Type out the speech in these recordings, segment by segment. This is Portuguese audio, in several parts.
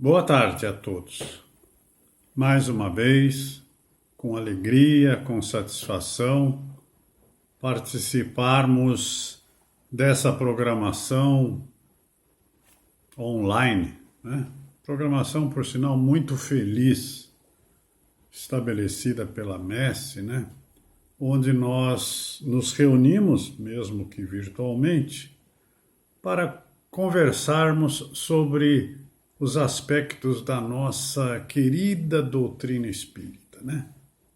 Boa tarde a todos. Mais uma vez, com alegria, com satisfação, participarmos dessa programação online, né? Programação, por sinal, muito feliz, estabelecida pela Messe, né? Onde nós nos reunimos, mesmo que virtualmente, para conversarmos sobre os aspectos da nossa querida doutrina espírita, né?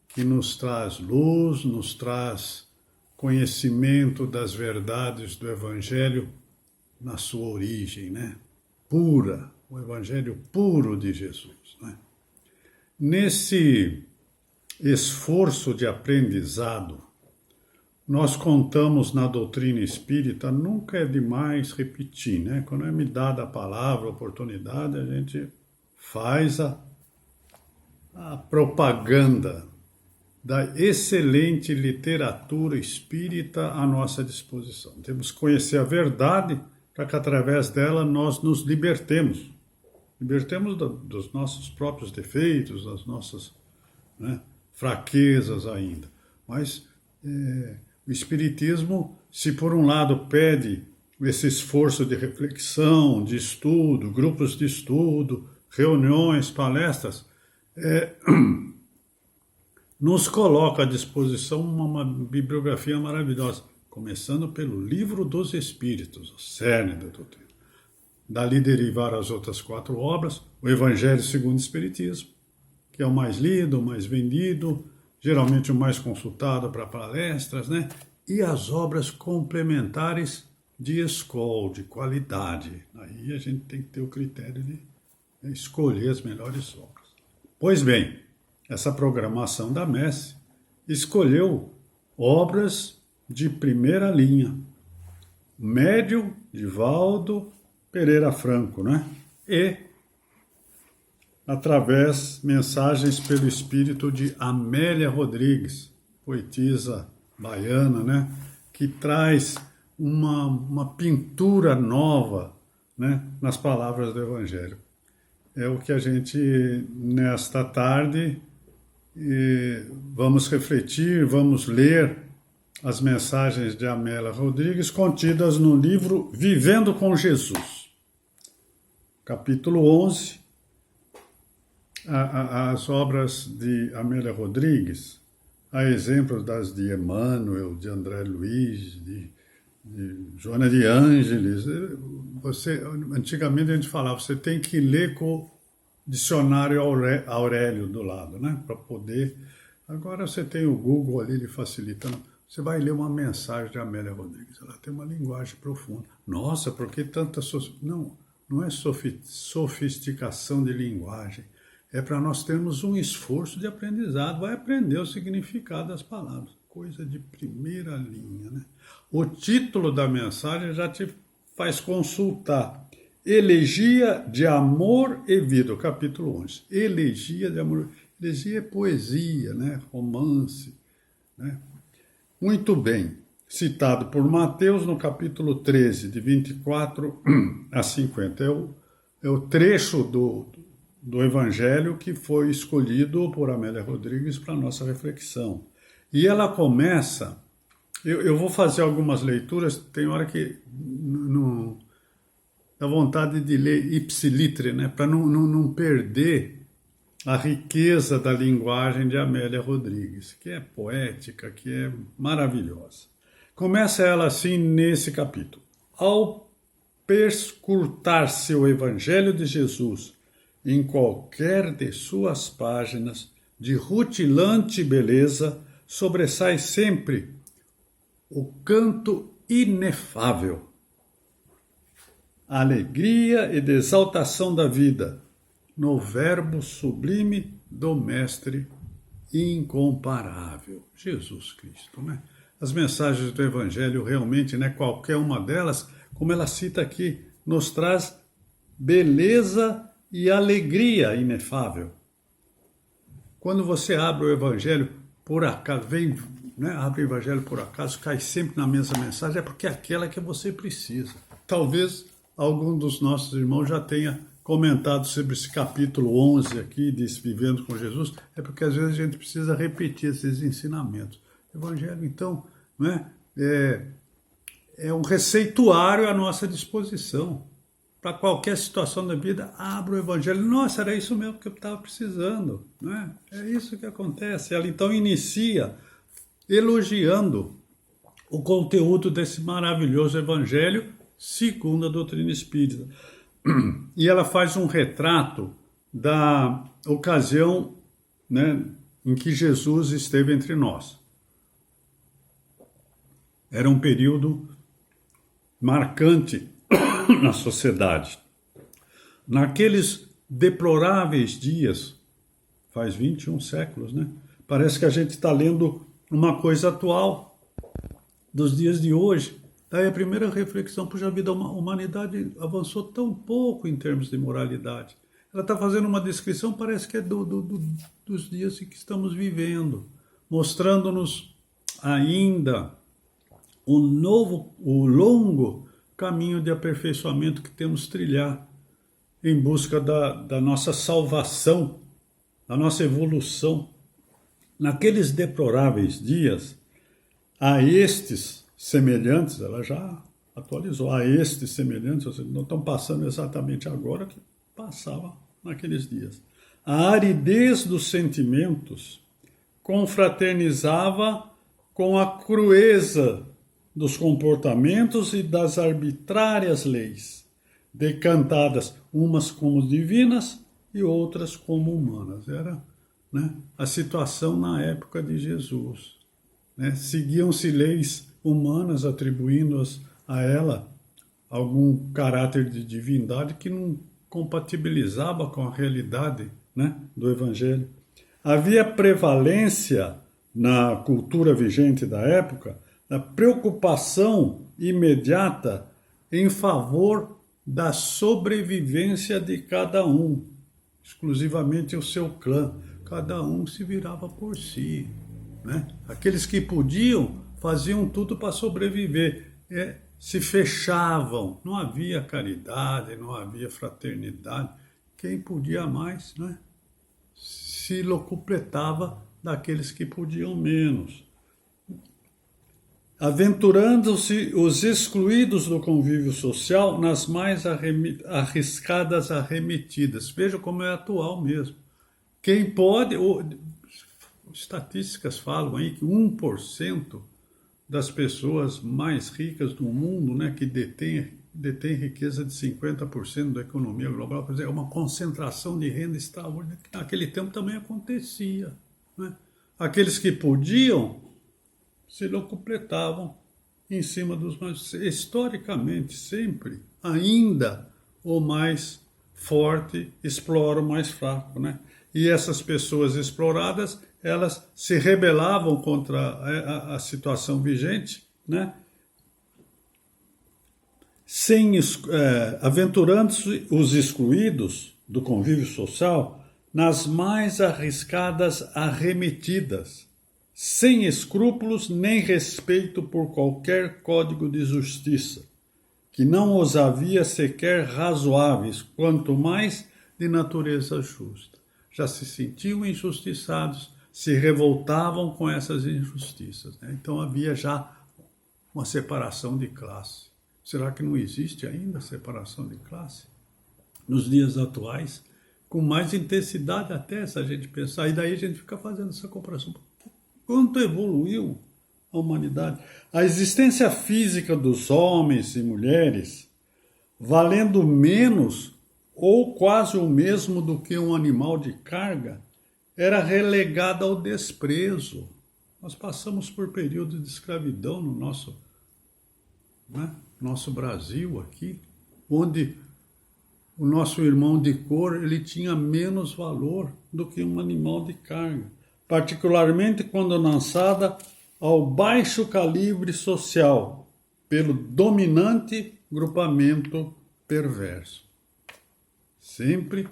Que nos traz luz, nos traz conhecimento das verdades do Evangelho na sua origem, né? Pura, o Evangelho puro de Jesus, né? Nesse esforço de aprendizado, nós contamos na doutrina espírita, nunca é demais repetir, né? Quando é me dada a palavra, a oportunidade, a gente faz a propaganda da excelente literatura espírita à nossa disposição. Temos que conhecer a verdade para que através dela nós nos libertemos. Libertemos dos nossos próprios defeitos, das nossas, né, fraquezas ainda. Mas o Espiritismo, se por um lado pede esse esforço de reflexão, de estudo, grupos de estudo, reuniões, palestras, nos coloca à disposição uma bibliografia maravilhosa, começando pelo Livro dos Espíritos, o cerne da doutrina. Dali derivar as outras 4 obras, o Evangelho segundo o Espiritismo, que é o mais lido, o mais vendido, geralmente o mais consultado para palestras, né? E as obras complementares de escola, de qualidade. Aí a gente tem que ter o critério de escolher as melhores obras. Pois bem, essa programação da Messe escolheu obras de primeira linha. Médio, Divaldo Pereira Franco, né? E através mensagens pelo espírito de Amélia Rodrigues, poetisa baiana, né, que traz uma pintura nova, né, nas palavras do Evangelho. É o que a gente, nesta tarde, vamos refletir, vamos ler as mensagens de Amélia Rodrigues contidas no livro Vivendo com Jesus, capítulo 11, as obras de Amélia Rodrigues, a exemplo das de Emmanuel, de André Luiz, de Joana de Ângeles. Antigamente a gente falava, você tem que ler com o dicionário Aurélio do lado, né? Para poder. Agora você tem o Google ali, ele facilita. Você vai ler uma mensagem de Amélia Rodrigues, ela tem uma linguagem profunda. Nossa, por que tanta... Não é sofisticação de linguagem. É para nós termos um esforço de aprendizado, vai aprender o significado das palavras, coisa de primeira linha, né? O título da mensagem já te faz consultar. Elegia de Amor e Vida, capítulo 11. Elegia de Amor. Elegia é poesia, né? Romance, né? Muito bem. Citado por Mateus no capítulo 13, de 24 a 50. É o trecho do Evangelho que foi escolhido por Amélia Rodrigues para a nossa reflexão. E ela começa, eu vou fazer algumas leituras, tem hora que não dá vontade de ler ipsilitre, né, para não perder a riqueza da linguagem de Amélia Rodrigues, que é poética, que é maravilhosa. Começa ela assim nesse capítulo. Ao perscrutar-se o Evangelho de Jesus em qualquer de suas páginas, de rutilante beleza, sobressai sempre o canto inefável, a alegria e de exaltação da vida, no verbo sublime do Mestre incomparável, Jesus Cristo, né? As mensagens do Evangelho realmente, né, qualquer uma delas, como ela cita aqui, nos traz beleza e alegria inefável. Quando você abre o Evangelho, por acaso, abre o Evangelho por acaso, cai sempre na mesma mensagem, é porque é aquela que você precisa. Talvez algum dos nossos irmãos já tenha comentado sobre esse capítulo 11 aqui, de Vivendo com Jesus, é porque às vezes a gente precisa repetir esses ensinamentos. O Evangelho, então, né, é um receituário à nossa disposição. Para qualquer situação da vida, abra o Evangelho. Nossa, era isso mesmo que eu estava precisando. Né? É isso que acontece. Ela então inicia elogiando o conteúdo desse maravilhoso Evangelho segundo a doutrina espírita. E ela faz um retrato da ocasião, né, em que Jesus esteve entre nós. Era um período marcante na sociedade. Naqueles deploráveis dias, faz 21 séculos, né? Parece que a gente está lendo uma coisa atual dos dias de hoje. Daí a primeira reflexão, puxa vida, a humanidade avançou tão pouco em termos de moralidade. Ela está fazendo uma descrição, parece que é dos dias em que estamos vivendo, mostrando-nos ainda o longo caminho de aperfeiçoamento que temos trilhar em busca da nossa salvação, da nossa evolução. Naqueles deploráveis dias, a estes semelhantes, ela já atualizou, a estes semelhantes, ou seja, não estão passando exatamente agora que passava naqueles dias. A aridez dos sentimentos confraternizava com a crueza dos comportamentos e das arbitrárias leis, decantadas umas como divinas e outras como humanas. Era, né, a situação na época de Jesus. Né? Seguiam-se leis humanas, atribuindo-as a ela algum caráter de divindade que não compatibilizava com a realidade, né, do Evangelho. Havia prevalência na cultura vigente da época da preocupação imediata em favor da sobrevivência de cada um, exclusivamente o seu clã. Cada um se virava por si. Né? Aqueles que podiam faziam tudo para sobreviver, se fechavam, não havia caridade, não havia fraternidade. Quem podia mais, né, se locupletava daqueles que podiam menos. Aventurando-se os excluídos do convívio social nas mais arriscadas arremetidas. Veja como é atual mesmo. Quem pode, estatísticas falam aí que 1% das pessoas mais ricas do mundo, né, que detém riqueza de 50% da economia global, quer dizer, é uma concentração de renda extraordinária, que naquele tempo também acontecia. Né? Aqueles que podiam se locupletavam em cima dos mais, historicamente, sempre, ainda o mais forte explora o mais fraco, né? E essas pessoas exploradas, elas se rebelavam contra a situação vigente, né? Aventurando-se os excluídos do convívio social nas mais arriscadas arremetidas, sem escrúpulos nem respeito por qualquer código de justiça, que não os havia sequer razoáveis, quanto mais de natureza justa. Já se sentiam injustiçados, se revoltavam com essas injustiças. Né? Então havia já uma separação de classe. Será que não existe ainda separação de classe? Nos dias atuais, com mais intensidade até, se a gente pensar, e daí a gente fica fazendo essa comparação. Quanto evoluiu a humanidade? A existência física dos homens e mulheres, valendo menos ou quase o mesmo do que um animal de carga, era relegada ao desprezo. Nós passamos por períodos de escravidão no nosso Brasil aqui, onde o nosso irmão de cor ele tinha menos valor do que um animal de carga, particularmente quando lançada ao baixo calibre social pelo dominante grupamento perverso. Sempre,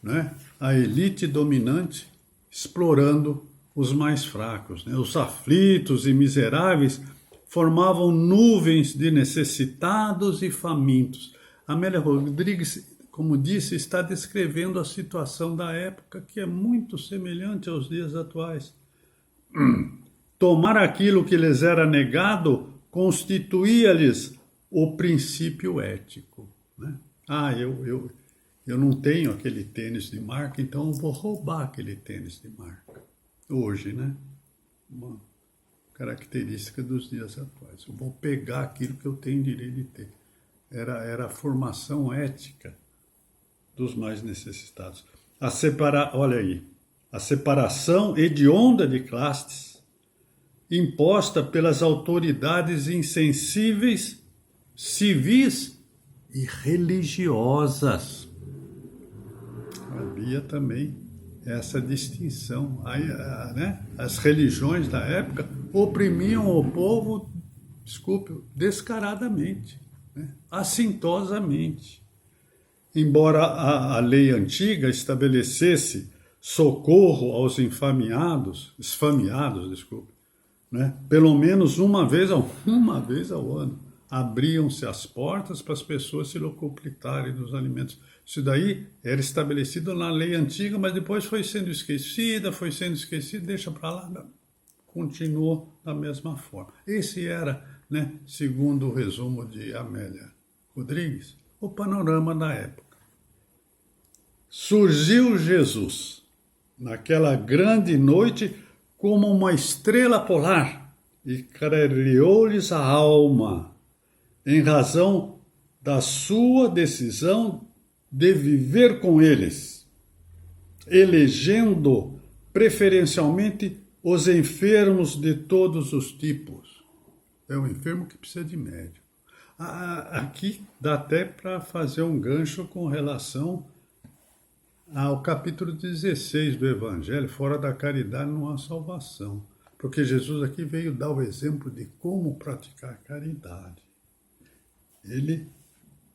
né, a elite dominante explorando os mais fracos. Né? Os aflitos e miseráveis formavam nuvens de necessitados e famintos. Amélia Rodrigues como disse, está descrevendo a situação da época, que é muito semelhante aos dias atuais. Tomar aquilo que lhes era negado constituía-lhes o princípio ético, né? Eu não tenho aquele tênis de marca, então eu vou roubar aquele tênis de marca. Hoje, né? Uma característica dos dias atuais. Eu vou pegar aquilo que eu tenho direito de ter. Era a formação ética dos mais necessitados. Olha aí, a separação hedionda de classes imposta pelas autoridades insensíveis, civis e religiosas. Havia também essa distinção. Aí, né? As religiões da época oprimiam o povo, descaradamente, né? Assintosamente. Embora a lei antiga estabelecesse socorro aos esfameados, né? Pelo menos uma vez ao ano, abriam-se as portas para as pessoas se locupletarem dos alimentos. Isso daí era estabelecido na lei antiga, mas depois foi sendo esquecida, deixa para lá, continuou da mesma forma. Esse era, né, segundo o resumo de Amélia Rodrigues, o panorama da época. Surgiu Jesus naquela grande noite como uma estrela polar e clareou-lhes a alma, em razão da sua decisão de viver com eles, elegendo preferencialmente os enfermos de todos os tipos. É um enfermo que precisa de médico. Aqui dá até para fazer um gancho com relação ao capítulo 16 do Evangelho, fora da caridade não há salvação. Porque Jesus aqui veio dar o exemplo de como praticar caridade.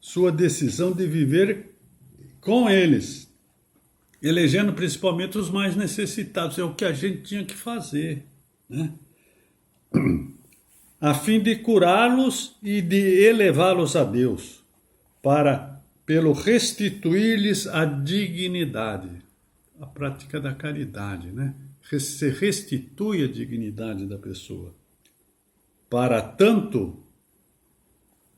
Sua decisão de viver com eles, elegendo principalmente os mais necessitados, é o que a gente tinha que fazer, né? A fim de curá-los e de elevá-los a Deus, pelo restituir-lhes a dignidade, a prática da caridade, né? Se restitui a dignidade da pessoa. Para tanto,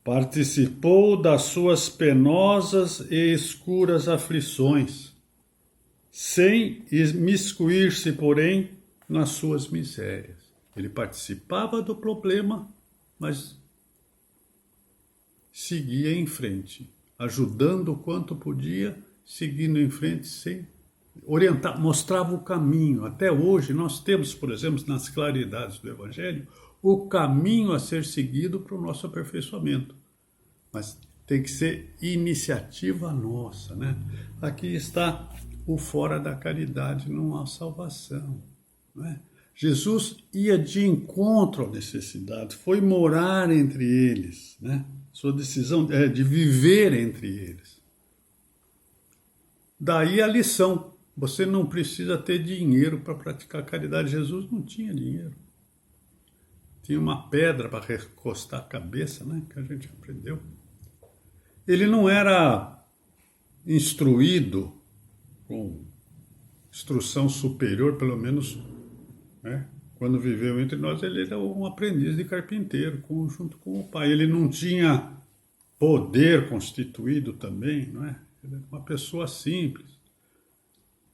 participou das suas penosas e escuras aflições, sem imiscuir-se, porém, nas suas misérias. Ele participava do problema, mas seguia em frente, ajudando o quanto podia, seguindo em frente, sem orientar, mostrava o caminho. Até hoje nós temos, por exemplo, nas claridades do Evangelho, o caminho a ser seguido para o nosso aperfeiçoamento. Mas tem que ser iniciativa nossa, né? Aqui está o fora da caridade, não há salvação, né? Jesus ia de encontro à necessidade, foi morar entre eles, né? Sua decisão é de viver entre eles. Daí a lição, você não precisa ter dinheiro para praticar caridade. Jesus não tinha dinheiro. Tinha uma pedra para recostar a cabeça, né? Que a gente aprendeu. Ele não era instruído com instrução superior, pelo menos, né? Quando viveu entre nós, ele era um aprendiz de carpinteiro, junto com o pai. Ele não tinha poder constituído também, não é? Ele era uma pessoa simples.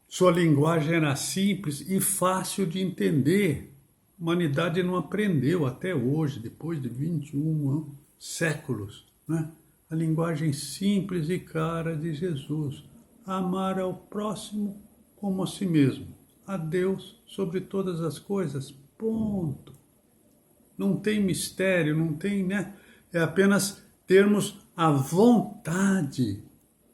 Sua linguagem era simples e fácil de entender. A humanidade não aprendeu até hoje, depois de 21 séculos, né? A linguagem simples e clara de Jesus. Amar ao próximo como a si mesmo. A Deus sobre todas as coisas. Ponto. Não tem mistério, não tem, né? É apenas termos a vontade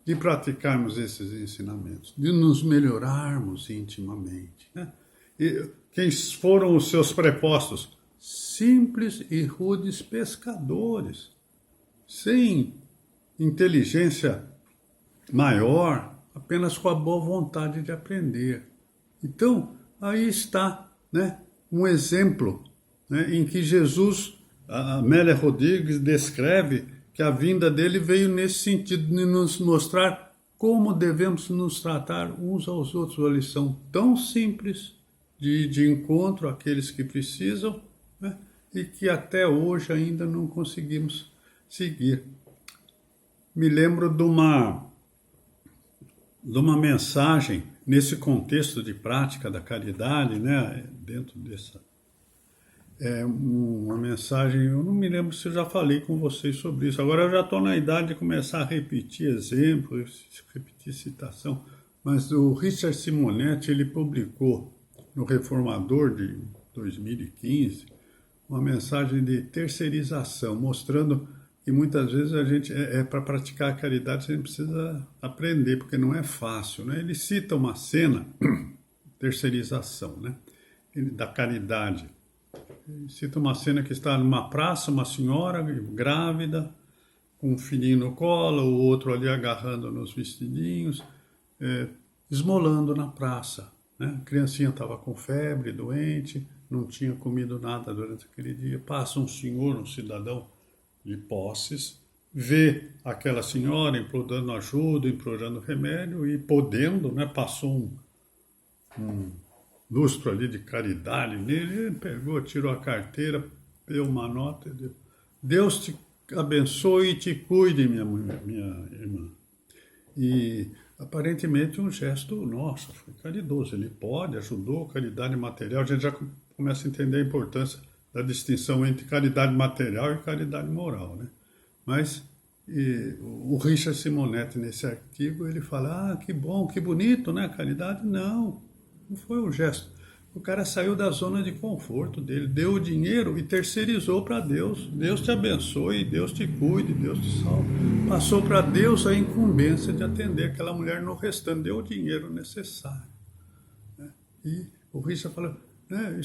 de praticarmos esses ensinamentos, de nos melhorarmos intimamente, né? E quem foram os seus prepostos? Simples e rudes pescadores, sem inteligência maior, apenas com a boa vontade de aprender. Então, aí está, né, um exemplo, né, em que Jesus, a Amélia Rodrigues descreve que a vinda dele veio nesse sentido, de nos mostrar como devemos nos tratar uns aos outros. Uma lição tão simples de ir de encontro àqueles que precisam, né? E que até hoje ainda não conseguimos seguir. Me lembro de uma mensagem nesse contexto de prática da caridade, né? Dentro dessa uma mensagem, eu não me lembro se eu já falei com vocês sobre isso. Agora eu já estou na idade de começar a repetir exemplos, repetir citação, mas o Richard Simonetti, ele publicou no Reformador de 2015 uma mensagem de terceirização, mostrando que muitas vezes a gente, para praticar a caridade, a gente precisa aprender, porque não é fácil, né? Ele cita uma cena, terceirização, né? Da caridade. Cita uma cena que está numa praça, uma senhora grávida, com um filhinho no colo, o outro ali agarrando nos vestidinhos, esmolando na praça, né? A criancinha estava com febre, doente, não tinha comido nada durante aquele dia. Passa um senhor, um cidadão de posses, vê aquela senhora implorando ajuda, implorando remédio e podendo, né? Passou um lustro ali de caridade nele, ele pegou, tirou a carteira, deu uma nota e deu: Deus te abençoe e te cuide, minha irmã. E aparentemente um gesto, nossa, foi caridoso, ele pode, ajudou, caridade material, a gente já começa a entender a importância da distinção entre caridade material e caridade moral, né? Mas o Richard Simonetti, nesse artigo, ele fala, que bom, que bonito, né, caridade? Não foi um gesto. O cara saiu da zona de conforto dele, deu o dinheiro e terceirizou para Deus. Deus te abençoe, Deus te cuide, Deus te salve. Passou para Deus a incumbência de atender aquela mulher no restante, deu o dinheiro necessário, né? E o Richard fala, né,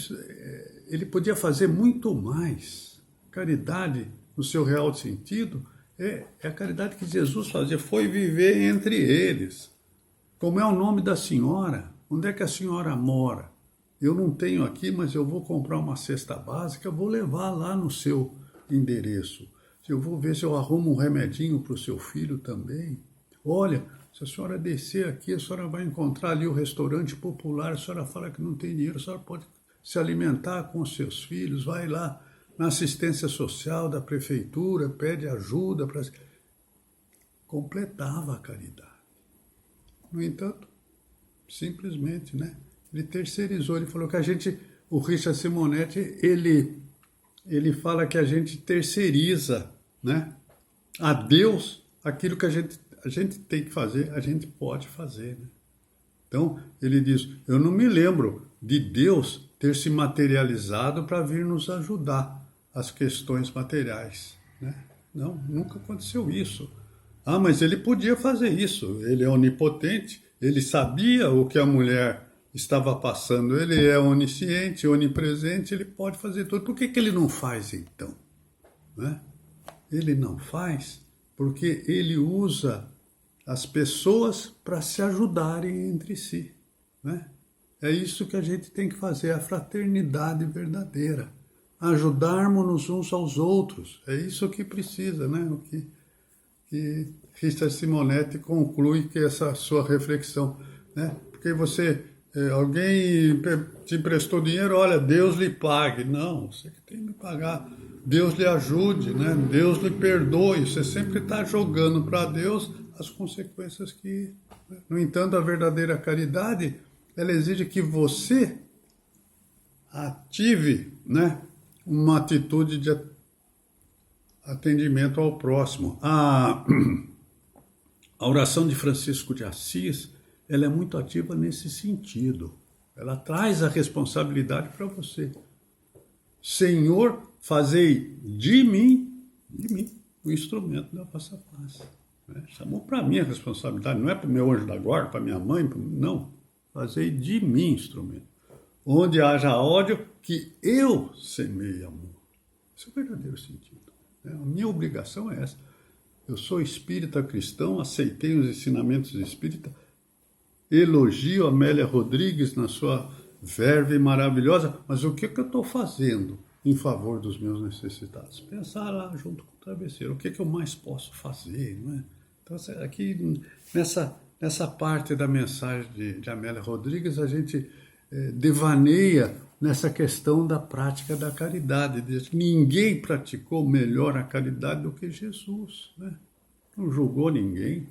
ele podia fazer muito mais. Caridade, no seu real sentido, é a caridade que Jesus fazia, foi viver entre eles. Como é o nome da senhora? Onde é que a senhora mora? Eu não tenho aqui, mas eu vou comprar uma cesta básica, vou levar lá no seu endereço. Eu vou ver se eu arrumo um remedinho para o seu filho também. Olha, se a senhora descer aqui, a senhora vai encontrar ali o restaurante popular, a senhora fala que não tem dinheiro, a senhora pode se alimentar com os seus filhos, vai lá na assistência social da prefeitura, pede ajuda para... Completava a caridade. No entanto, simplesmente, né? Ele terceirizou, ele falou que o Richard Simonetti, ele fala que a gente terceiriza, né? A Deus aquilo que a gente tem que fazer, a gente pode fazer, né? Então, ele diz, eu não me lembro de Deus ter se materializado para vir nos ajudar as questões materiais, né? Não, nunca aconteceu isso. Mas ele podia fazer isso, ele é onipotente, ele sabia o que a mulher estava passando, ele é onisciente, onipresente, ele pode fazer tudo. Por que ele não faz então? Né? Ele não faz porque ele usa as pessoas para se ajudarem entre si, né? É isso que a gente tem que fazer, a fraternidade verdadeira. Ajudarmos-nos uns aos outros, é isso que precisa, né? O que Richard Simonetti conclui que essa sua reflexão, né? Porque alguém te emprestou dinheiro, olha, Deus lhe pague. Não, você que tem que me pagar. Deus lhe ajude, né? Deus lhe perdoe. Você sempre está jogando para Deus as consequências que... No entanto, a verdadeira caridade, ela exige que você ative, né, uma atitude de atendimento ao próximo. A oração de Francisco de Assis, ela é muito ativa nesse sentido. Ela traz a responsabilidade para você. Senhor, fazei de mim, o instrumento da vossa paz. Chamou para mim a responsabilidade, não é para o meu anjo da guarda, para minha mãe, não. Fazei de mim instrumento. Onde haja ódio, que eu semeie amor. Esse é o verdadeiro sentido. A minha obrigação é essa. Eu sou espírita cristão, aceitei os ensinamentos espíritas, elogio Amélia Rodrigues na sua verve maravilhosa, mas o que eu estou fazendo em favor dos meus necessitados? Pensar lá junto com o travesseiro, o que eu mais posso fazer, não é? Então, aqui, nessa parte da mensagem de Amélia Rodrigues, a gente devaneia nessa questão da prática da caridade. Ninguém praticou melhor a caridade do que Jesus, né? Não julgou ninguém,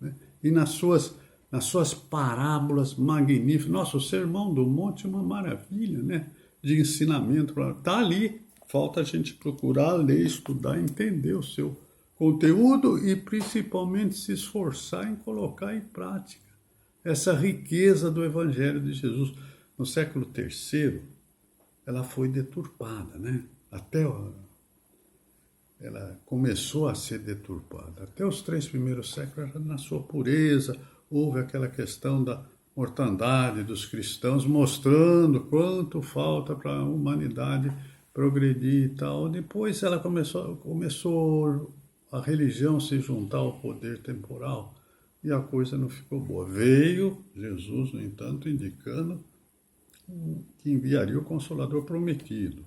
né? E nas suas parábolas magníficas, nossa, o Sermão do Monte é uma maravilha, né? De ensinamento, está ali, falta a gente procurar, ler, estudar, entender o seu conteúdo e principalmente se esforçar em colocar em prática essa riqueza do Evangelho de Jesus. No século III, ela foi deturpada, né? Ela começou a ser deturpada. Até os 3 primeiros séculos, na sua pureza, houve aquela questão da mortandade dos cristãos, mostrando quanto falta para a humanidade progredir e tal. Depois ela começou a religião se juntar ao poder temporal e a coisa não ficou boa. Veio Jesus, no entanto, indicando que enviaria o Consolador prometido.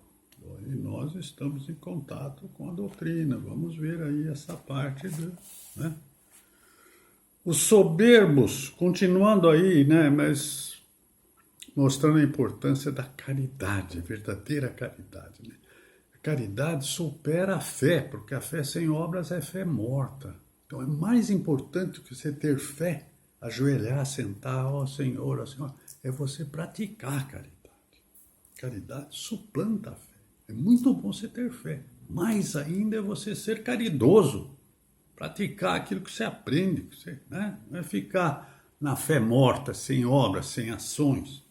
E nós estamos em contato com a doutrina. Vamos ver aí essa parte, né? Os soberbos, continuando aí, né? Mas mostrando a importância da caridade, verdadeira caridade, né? A caridade supera a fé, porque a fé sem obras é fé morta. Então é mais importante que você ter fé, ajoelhar, sentar, ó Senhor, ó Senhor, é você praticar a caridade. Caridade suplanta a fé. É muito bom você ter fé. Mais ainda é você ser caridoso. Praticar aquilo que você aprende. Né? Não é ficar na fé morta, sem obras, sem ações.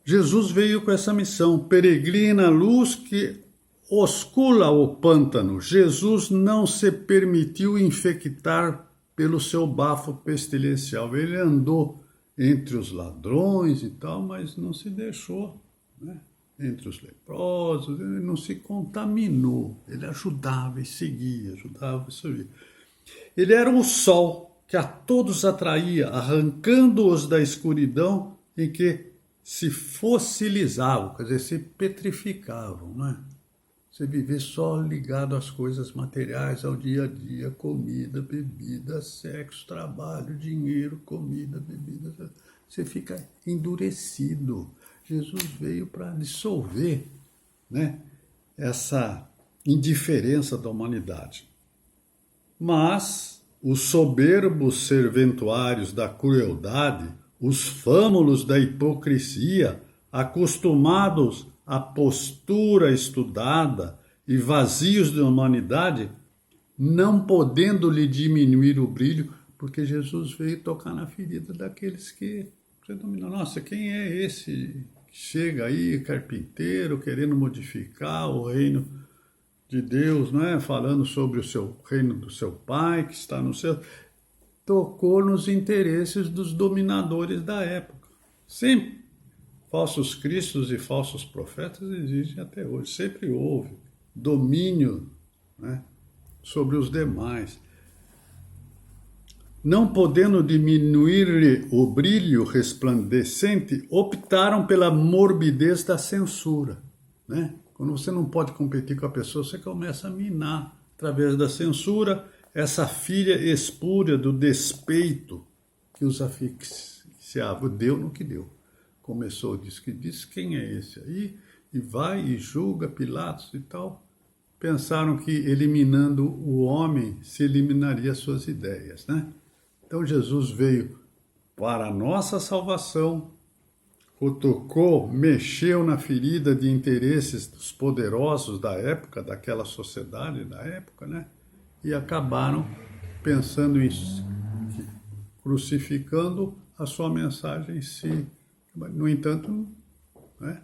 Jesus veio com essa missão. Peregrina luz que oscula o pântano. Jesus não se permitiu infectar pelo seu bafo pestilencial. Ele andou entre os ladrões e tal, mas não se deixou, né? Entre os leprosos, ele não se contaminou, ele ajudava e seguia, ajudava e seguia. Ele era o sol que a todos atraía, arrancando-os da escuridão em que se fossilizavam, quer dizer, se petrificavam, né? Você viver só ligado às coisas materiais, ao dia a dia, comida, bebida, sexo, trabalho, dinheiro, comida, bebida, você fica endurecido. Jesus veio para dissolver, né, essa indiferença da humanidade. Mas os soberbos serventuários da crueldade, os fâmulos da hipocrisia, acostumados à postura estudada e vazios de humanidade, não podendo lhe diminuir o brilho, porque Jesus veio tocar na ferida daqueles que predominam. Nossa, quem é esse que chega aí, carpinteiro, querendo modificar o reino de Deus, não é? Falando sobre o seu reino do seu Pai, que está no céu. Tocou nos interesses dos dominadores da época. Sempre. Falsos cristos e falsos profetas existem até hoje. Sempre houve domínio, né, sobre os demais. Não podendo diminuir-lhe o brilho resplandecente, optaram pela morbidez da censura, né? Quando você não pode competir com a pessoa, você começa a minar, através da censura, essa filha espúria do despeito que os asfixiava. Deu no que deu. Começou, disse, quem é esse aí? E vai e julga Pilatos e tal. Pensaram que eliminando o homem se eliminaria suas ideias, né? Então Jesus veio para a nossa salvação, tocou, mexeu na ferida de interesses dos poderosos da época, daquela sociedade da época, né? E acabaram pensando em crucificando a sua mensagem em si. No entanto, né,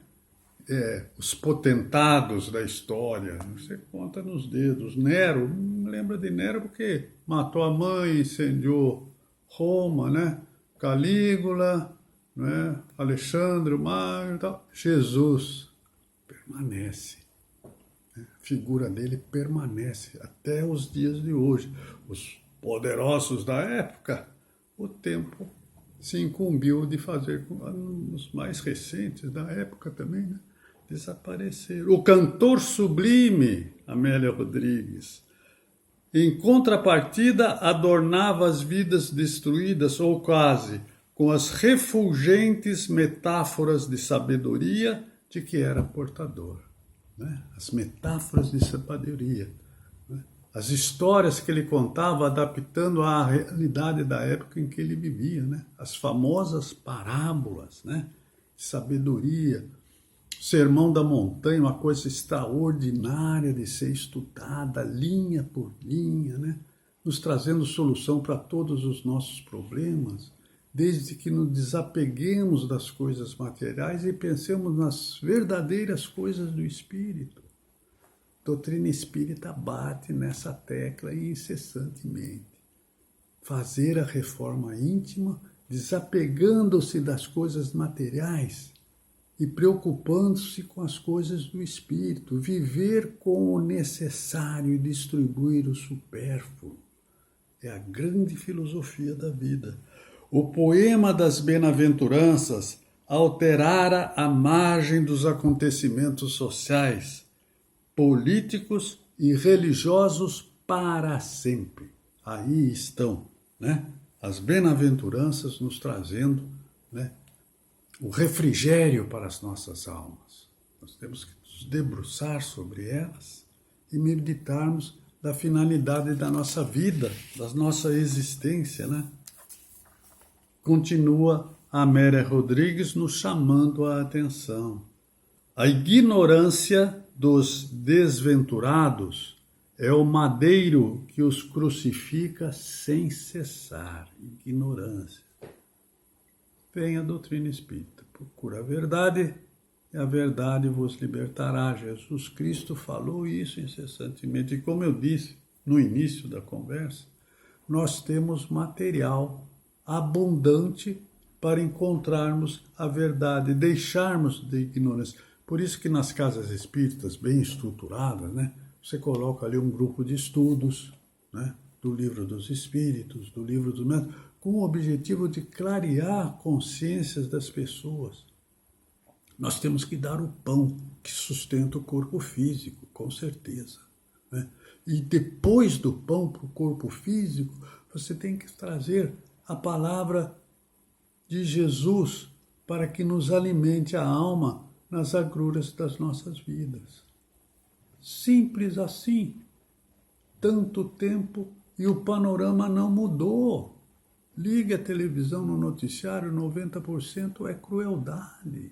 os potentados da história, você conta nos dedos. Nero, não lembra de Nero porque matou a mãe, incendiou Roma, né? Calígula, né? Alexandre o Magno e tal. Jesus permanece. Né? A figura dele permanece até os dias de hoje. Os poderosos da época, o tempo se incumbiu de fazer com os mais recentes da época também, né, desaparecer. O cantor sublime, Amélia Rodrigues, Em contrapartida, adornava as vidas destruídas, ou quase, com as refulgentes metáforas de sabedoria de que era portador. Né? As metáforas de sabedoria. Né? As histórias que ele contava, adaptando à realidade da época em que ele vivia. Né? As famosas parábolas, né? De sabedoria. Sermão da Montanha, uma coisa extraordinária de ser estudada, linha por linha, né? Nos trazendo solução para todos os nossos problemas, desde que nos desapeguemos das coisas materiais e pensemos nas verdadeiras coisas do Espírito. A doutrina espírita bate nessa tecla incessantemente. Fazer a reforma íntima, desapegando-se das coisas materiais, e preocupando-se com as coisas do Espírito, viver com o necessário e distribuir o supérfluo. É a grande filosofia da vida. O poema das bem-aventuranças alterara a margem dos acontecimentos sociais, políticos e religiosos para sempre. Aí estão, né? As bem-aventuranças nos trazendo, né? O refrigério para as nossas almas. Nós temos que nos debruçar sobre elas e meditarmos da finalidade da nossa vida, da nossa existência, né? Continua Amélia Rodrigues nos chamando a atenção. A ignorância dos desventurados é o madeiro que os crucifica sem cessar. Ignorância. Vem a doutrina espírita, procura a verdade e a verdade vos libertará. Jesus Cristo falou isso incessantemente. E como eu disse no início da conversa, nós temos material abundante para encontrarmos a verdade, deixarmos de ignorância. Por isso que nas casas espíritas bem estruturadas, né, você coloca ali um grupo de estudos, né, do livro dos espíritos, do livro dos métodos, com o objetivo de clarear consciências das pessoas. Nós temos que dar o pão que sustenta o corpo físico, com certeza. Né? E depois do pão para o corpo físico, você tem que trazer a palavra de Jesus para que nos alimente a alma nas agruras das nossas vidas. Simples assim. Tanto tempo e o panorama não mudou. Ligue a televisão no noticiário, 90% é crueldade.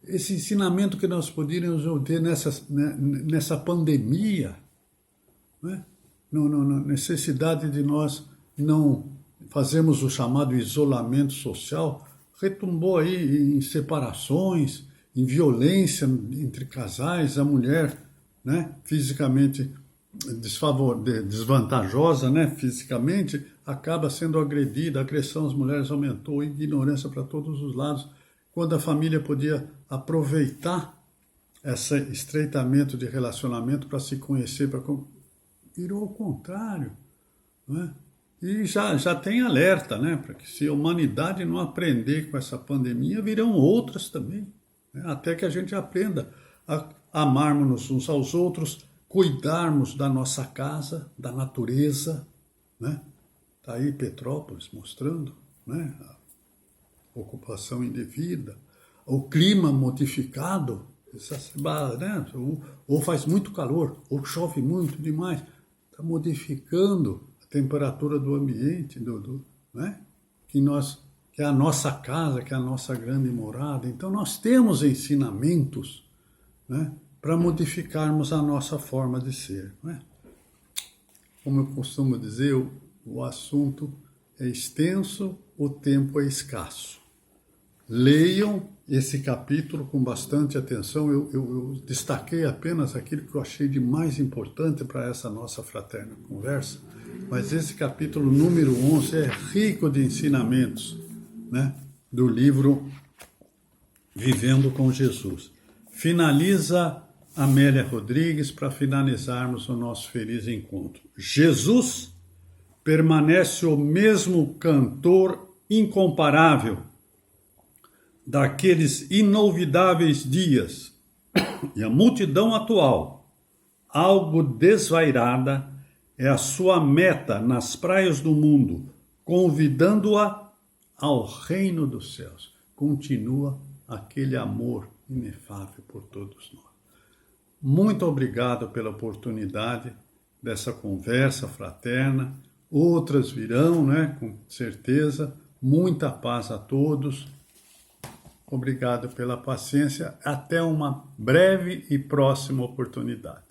Esse ensinamento que nós poderíamos ter nessa pandemia, né? Na necessidade de nós não fazermos o chamado isolamento social, retumbou aí em separações, em violência entre casais, a mulher, né, fisicamente desvantajosa, né, fisicamente, acaba sendo agredida, a agressão às mulheres aumentou, ignorância para todos os lados, quando a família podia aproveitar esse estreitamento de relacionamento para se conhecer, virou o contrário, né? E já tem alerta, né, para que se a humanidade não aprender com essa pandemia, virão outras também, né? Até que a gente aprenda a amarmos uns aos outros, cuidarmos da nossa casa, da natureza, né? Está aí Petrópolis mostrando, né? A ocupação indevida, o clima modificado, né? Ou faz muito calor, ou chove muito demais, está modificando a temperatura do ambiente, né? Que é a nossa casa, que é a nossa grande morada. Então nós temos ensinamentos, né, para modificarmos a nossa forma de ser. Né? Como eu costumo dizer, o assunto é extenso, o tempo é escasso. Leiam esse capítulo com bastante atenção. Eu destaquei apenas aquilo que eu achei de mais importante para essa nossa fraterna conversa, mas esse capítulo número 11 é rico de ensinamentos, né, do livro Vivendo com Jesus. Finaliza Amélia Rodrigues para finalizarmos o nosso feliz encontro. Jesus permanece o mesmo cantor incomparável daqueles inolvidáveis dias, e a multidão atual, algo desvairada, é a sua meta nas praias do mundo, convidando-a ao reino dos céus. Continua aquele amor inefável por todos nós. Muito obrigado pela oportunidade dessa conversa fraterna. Outras virão, né? Com certeza. Muita paz a todos. Obrigado pela paciência. Até uma breve e próxima oportunidade.